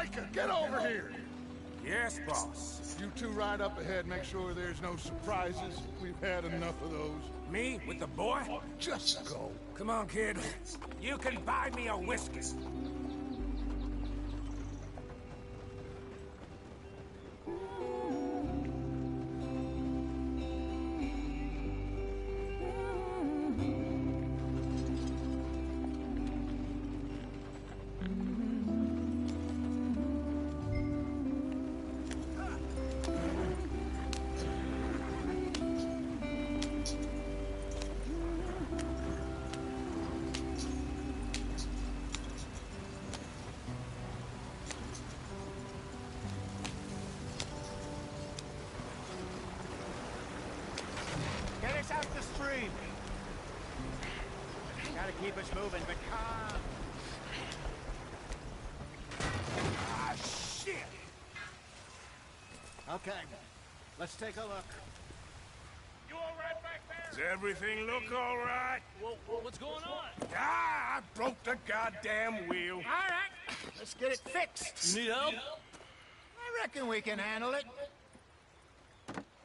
Micah, get over here! Yes, boss. You two ride up ahead, make sure there's no surprises. We've had enough of those. Me with the boy? Just go. Come on, kid. You can buy me a whiskey. Get us out the stream. Gotta keep us moving, but calm. Ah, shit! Okay, let's take a look. You all right back there? Does everything look all right? What's going on? Ah, I broke the goddamn wheel. All right, let's get it fixed. You need help? I reckon we can handle it.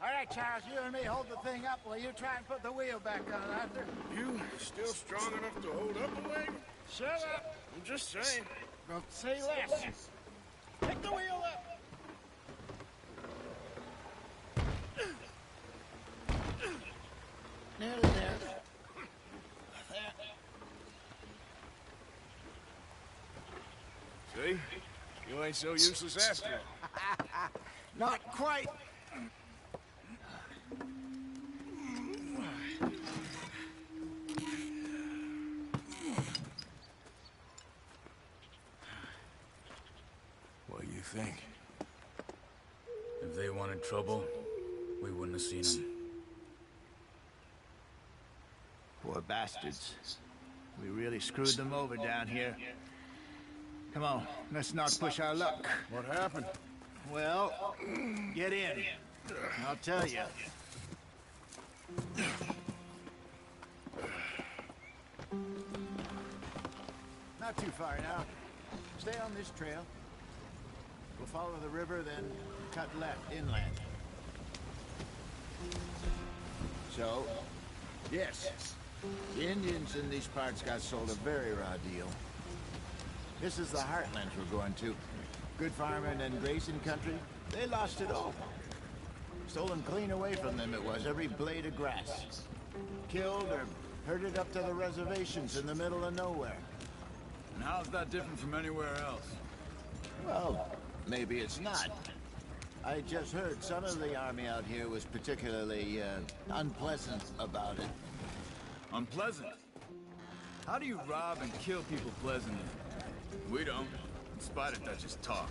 All right, Charles, you and me hold the thing up while you try and put the wheel back on, Arthur. You still strong enough to hold up a wagon? Shut up. I'm just saying. Don't say less. Pick the wheel up. Nearly there. See? You ain't so useless after all. Not quite. What do you think? If they wanted trouble, we wouldn't have seen them. Poor bastards. We really screwed them over down here. Come on, let's not push our luck. What happened? Well, get in. I'll tell you. Not too far now. Stay on this trail. We'll follow the river, then cut left inland. So, yes, the Indians in these parts got sold a very raw deal. This is the heartlands we're going to. Good farming and grazing country, they lost it all. Stolen clean away from them it was, every blade of grass. Killed or herded up to the reservations in the middle of nowhere. And how's that different from anywhere else? Well, maybe it's not. I just heard some of the army out here was particularly, unpleasant about it. Unpleasant? How do you rob and kill people pleasantly? We don't, in spite of Dutch's talk.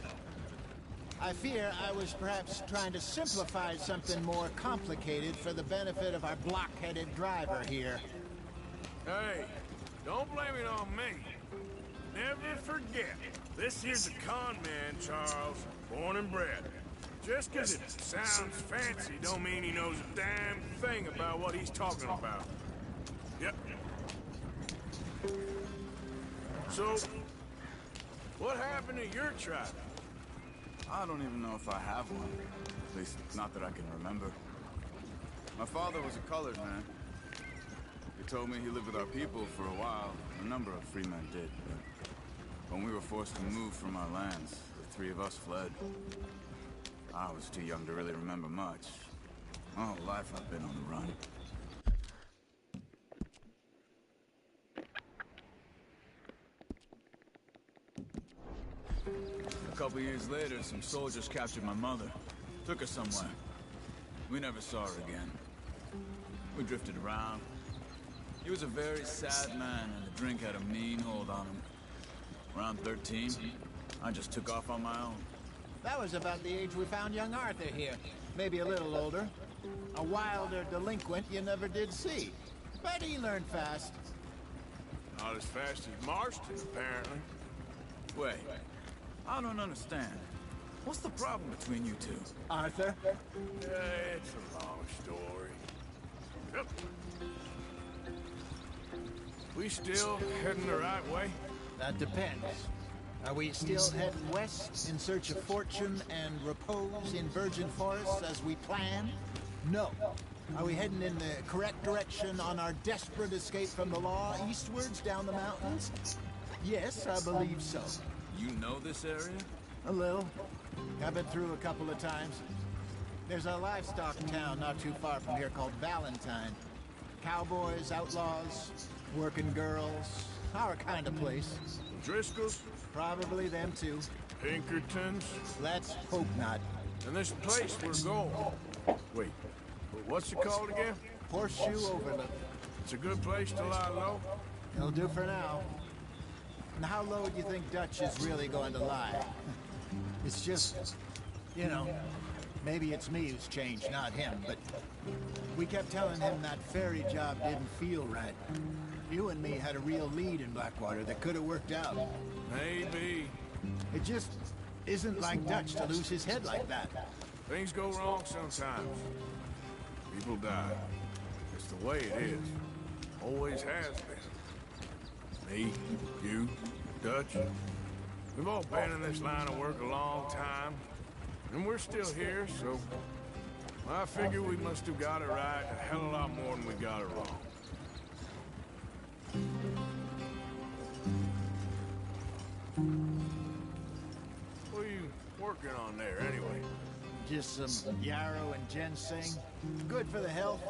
I fear I was perhaps trying to simplify something more complicated for the benefit of our block-headed driver here. Hey, don't blame it on me. Never forget, this here's a con man, Charles, born and bred. Just 'cause it sounds fancy don't mean he knows a damn thing about what he's talking about. Yep. So, what happened to your tribe? I don't even know if I have one. At least, not that I can remember. My father was a colored man. He told me he lived with our people for a while. A number of free men did, but when we were forced to move from our lands, the three of us fled. I was too young to really remember much. My whole life I've been on the run. A couple years later, some soldiers captured my mother. Took her somewhere. We never saw her again. We drifted around. He was a very sad man, and the drink had a mean hold on him. Around 13, I just took off on my own. That was about the age we found young Arthur here. Maybe a little older. A wilder delinquent you never did see. But he learned fast. Not as fast as Marston, apparently. Wait, I don't understand. What's the problem between you two? Arthur? It's a long story. Yep. We still heading the right way? That depends. Are we still heading west in search of fortune and repose in virgin forests as we planned? No. Are we heading in the correct direction on our desperate escape from the law eastwards down the mountains? Yes, I believe so. You know this area? A little. I've been through a couple of times. There's a livestock town not too far from here called Valentine. Cowboys, outlaws, working girls, our kind of place. Driscoll's? Probably them too. Pinkertons? Let's hope not. And this place we're going. Wait, what's it called again? Horseshoe Overlook. It's a good place to lie low? It'll do for now. And how low do you think Dutch is really going to lie? It's just, you know, maybe it's me who's changed, not him, but we kept telling him that ferry job didn't feel right. You and me had a real lead in Blackwater that could have worked out. Maybe. It just isn't like Dutch to lose his head like that. Things go wrong sometimes. People die. It's the way it is. Always has been. Me, you, Dutch. We've all been in this line of work a long time. And we're still here, so... I figure we must have got it right a hell of a lot more than we got it wrong. What are you working on there, anyway? Just some yarrow and ginseng. Good for the health.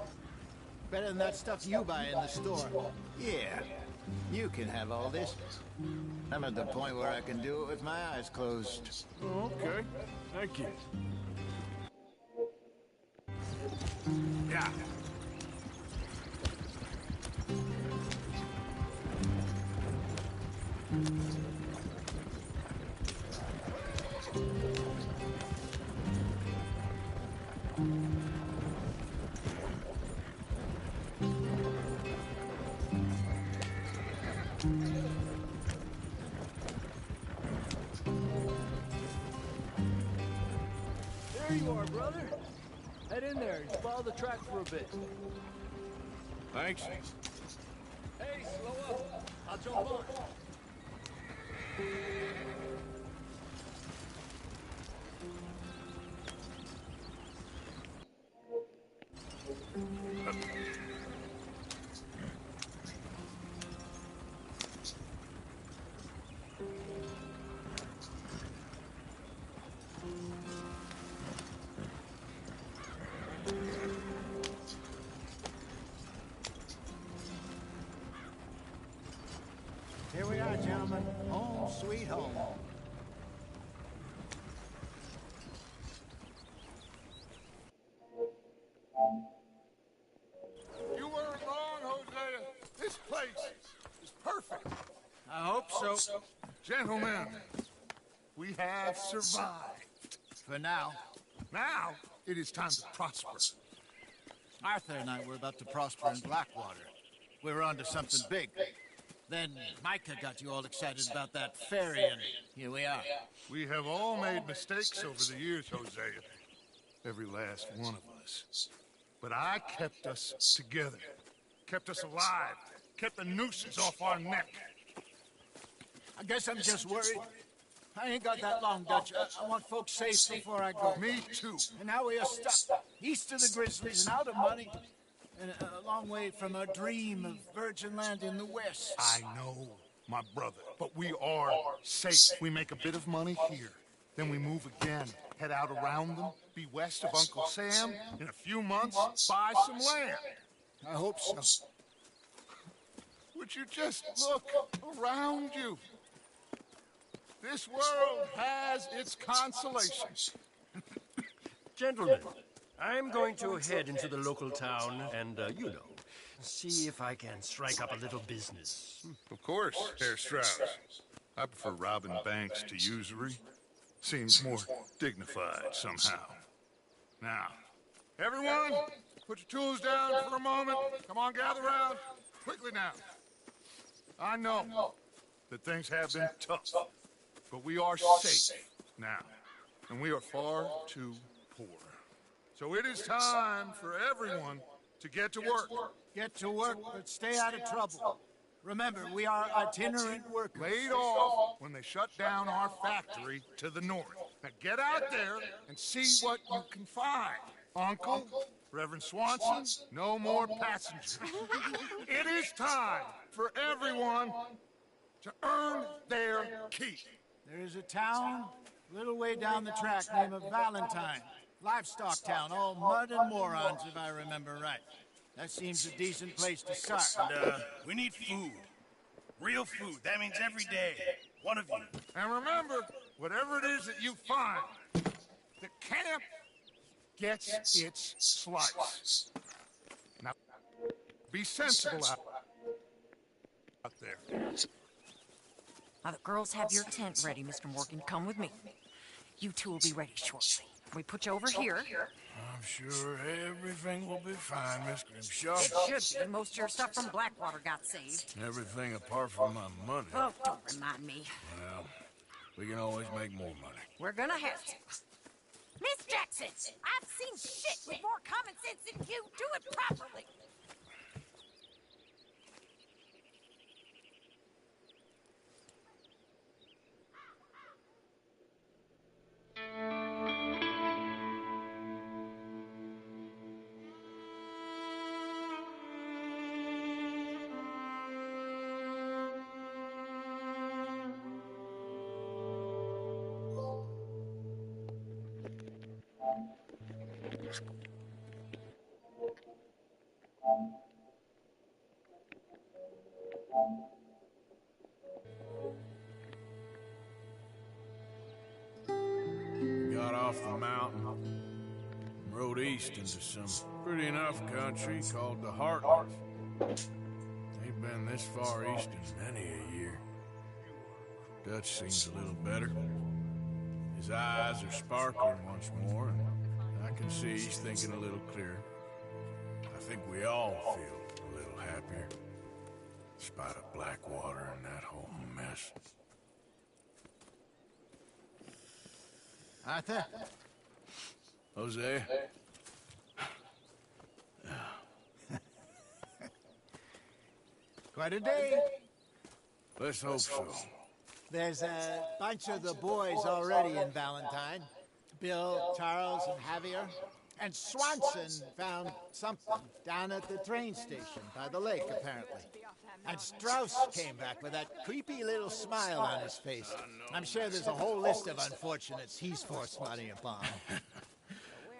Better than that stuff you buy in the store. Yeah, you can have all this. I'm at the point where I can do it with my eyes closed. Oh, okay. Thank you. Yeah. There you are, brother. Head in there and follow the track for a bit. Thanks. Hey, slow up. I'll jump on. Here we are, gentlemen. Home sweet home. You weren't wrong, Hosea. This place is perfect. I hope so. Gentlemen, we have survived. For now. Now, it is time to prosper. Arthur and I were about to prosper in Blackwater. We were onto something big. Then Micah got you all excited about that ferry, and here we are. We have all made mistakes over the years, Hosea. Every last one of us. But I kept us together. Kept us alive. Kept the nooses off our neck. I guess I'm just worried. I ain't got that long, Dutch. I want folks safe before I go. Me too. And now we are stuck east of the Grizzlies and out of money. And a long way from our dream of virgin land in the west. I know, my brother, but we are safe. We make a bit of money here. Then we move again, head out around them, be west of Uncle Sam. In a few months, buy some land. I hope so. Would you just look around you? This world has its consolations. Gentlemen, I'm going to head into the local town and, you know, see if I can strike up a little business. Of course, Herr Strauss. I prefer robbing banks to usury. Seems more dignified somehow. Now, everyone, put your tools down for a moment. Come on, gather round. Quickly now. I know that things have been tough, but we are safe now, and we are far too poor. So it is time for everyone to get to work. Get to work, but stay out of trouble. Remember, we are itinerant workers. Laid off when they shut down our factory to the north. Now get out there and see what you can find. Uncle, Reverend Swanson, no more passengers. It is time for everyone to earn their keep. There is a town a little way down the track named Valentine. Livestock town, all mud and morons, if I remember right. That seems a decent place to start. And, we need food. Real food. That means every day. One of you. And remember, whatever it is that you find, the camp gets its slice. Now, be sensible out there. Now, the girls have your tent ready, Mr. Morgan. Come with me. You two will be ready shortly. We put you over here. I'm sure everything will be fine, Miss Grimshaw. It should be. Most of your stuff from Blackwater got saved. Everything apart from my money. Oh, don't remind me. Well, we can always make more money. We're gonna have to. Miss Jackson, I've seen shit with more common sense than you. Do it properly. Got off the mountain, rode east into some pretty enough country called the Heartlands. Ain't been this far east in many a year. Dutch seems a little better. His eyes are sparkling once more, and I can see he's thinking a little clearer. I think we all feel a little happier, in spite of Blackwater and that whole mess. Arthur? Jose? Quite a day. Let's hope so. There's a bunch of the boys already in Valentine. Bill, Charles, and Javier. And Swanson found something down at the train station by the lake, apparently. And Strauss came back with that creepy little smile on his face. I'm sure there's a whole list of unfortunates he's forced money upon.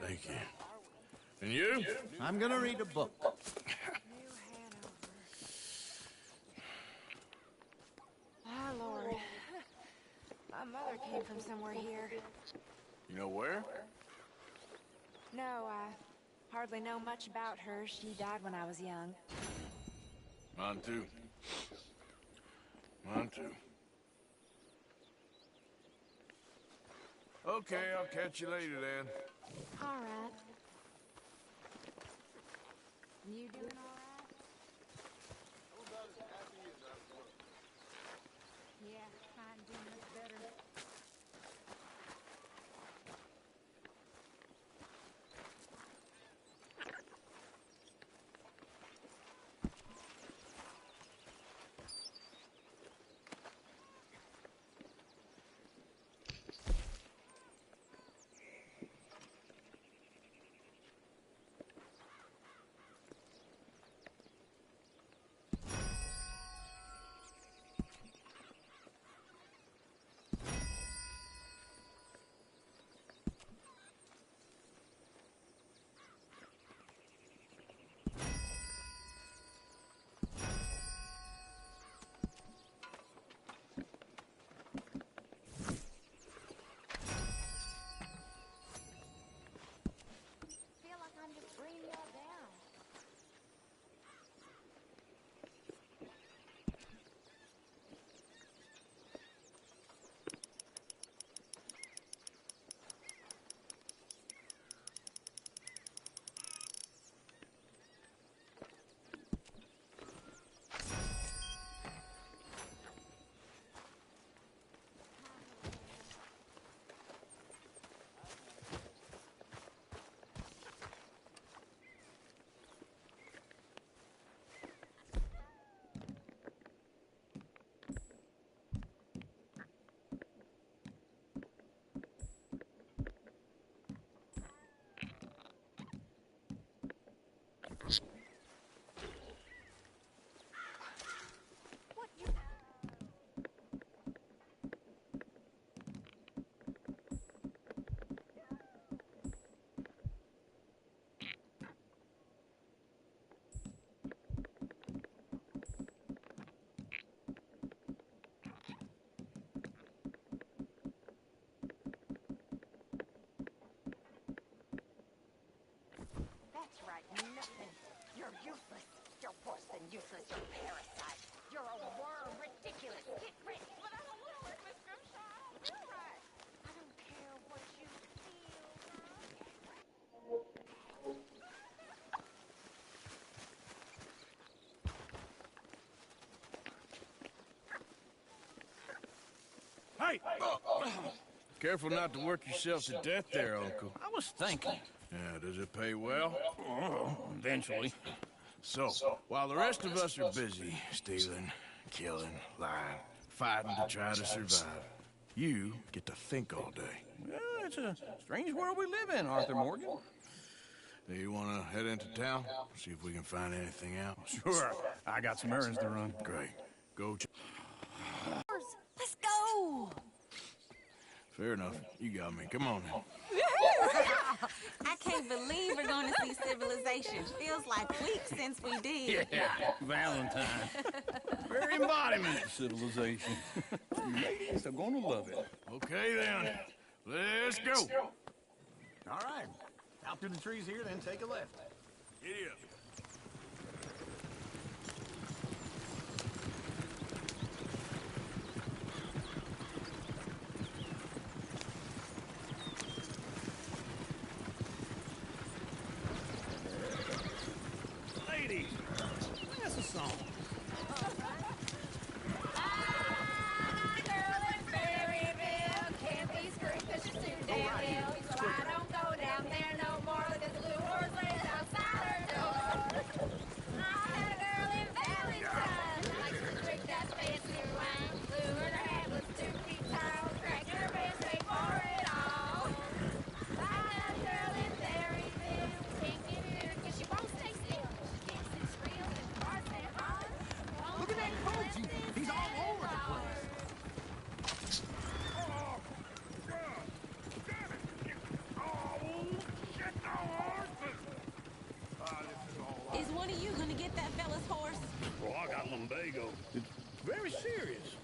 Thank you. And you? I'm gonna read a book. Oh, Lord. My mother came from somewhere here. You know where? No, I hardly know much about her. She died when I was young. Mine too. Mine too. Okay, I'll catch you later then. All right. You doing all right? Yeah, I ain't doing much better. nothing. You're useless. You're worse than useless. You're a parasite. You're a worm. Ridiculous. Get ready. But I don't want to work, Miss Grimshaw. I don't feel right. I don't care what you feel, Hey! Careful not to work yourself to death there, Uncle. I was thinking. Yeah, does it pay well? Oh, eventually. So, while the rest of us are busy stealing, killing, lying, fighting to try to survive, you get to think all day. Well, it's a strange world we live in, Arthur Morgan. Do you want to head into town? See if we can find anything out? Sure. I got some errands to run. Great. Go. Let's go! Fair enough. You got me. Come on now. I can't believe we're going to see civilization. Feels like weeks since we did. Yeah, Valentine. Very embodiment of civilization. You ladies are going to love it. Okay, then. Let's go. All right. Out through the trees here, then take a left. Giddy up. Ladies, sing us a song. girl in Berryville can't be screwed 'cause she's too damn ill. So I don't go down there no more. Look at the blue horse laying outside her door. I had a girl in Valentine. Likes to drink that fancy wine. Blue in her head was 2 feet tall. Cracking her pants, pay for it all. I had a girl in Berryville. Can't get her 'cause she won't stay still. She can't sit still in bars and hollers. Look at that coach. He's all over the place. Is one of you going to get that fella's horse? Oh, I got lumbago. It's very serious.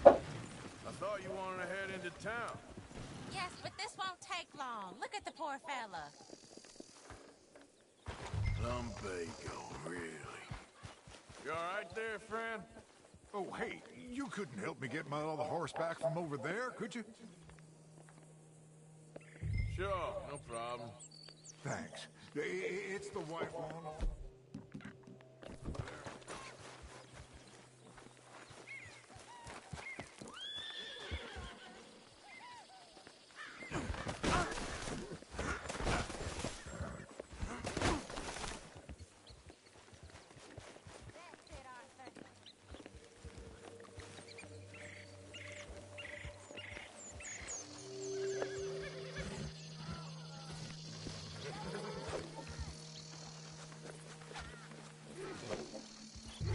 I thought you wanted to head into town. Yes, but this won't take long. Look at the poor fella. Lumbago, really? You all right there, friend? Oh, hey, you couldn't help me get my other horse back from over there, could you? Sure, no problem. Thanks. It's the white one.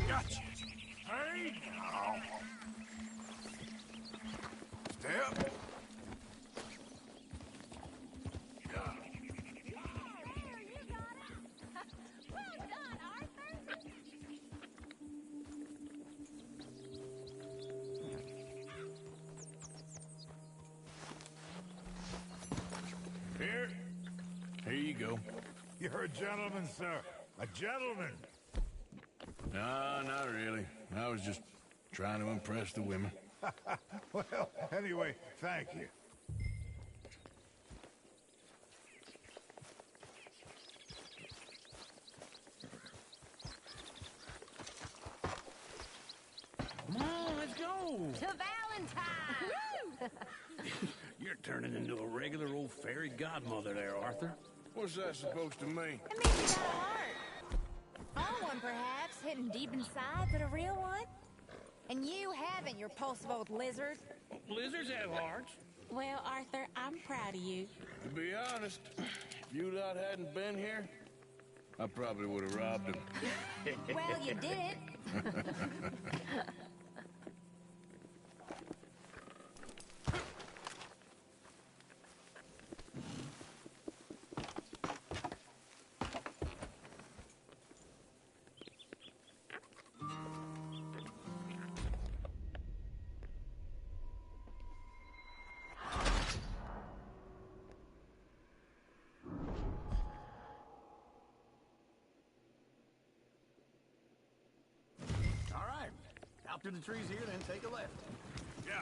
Gotcha. Hey, now. Step. Well done, Arthur. Here you go. You're a gentleman, sir. A gentleman. No, not really. I was just trying to impress the women. Well, anyway, thank you. Come on, let's go. To Valentine. You're turning into a regular old fairy godmother there, Arthur. What's that supposed to mean? It means you got a heart. Found one, perhaps, hidden deep inside, but a real one? And you haven't, you repulsive old lizard. Lizards have hearts. Well, Arthur, I'm proud of you. To be honest, if you lot hadn't been here, I probably would have robbed him. Well, you did. through the trees here, then take a left. Yeah,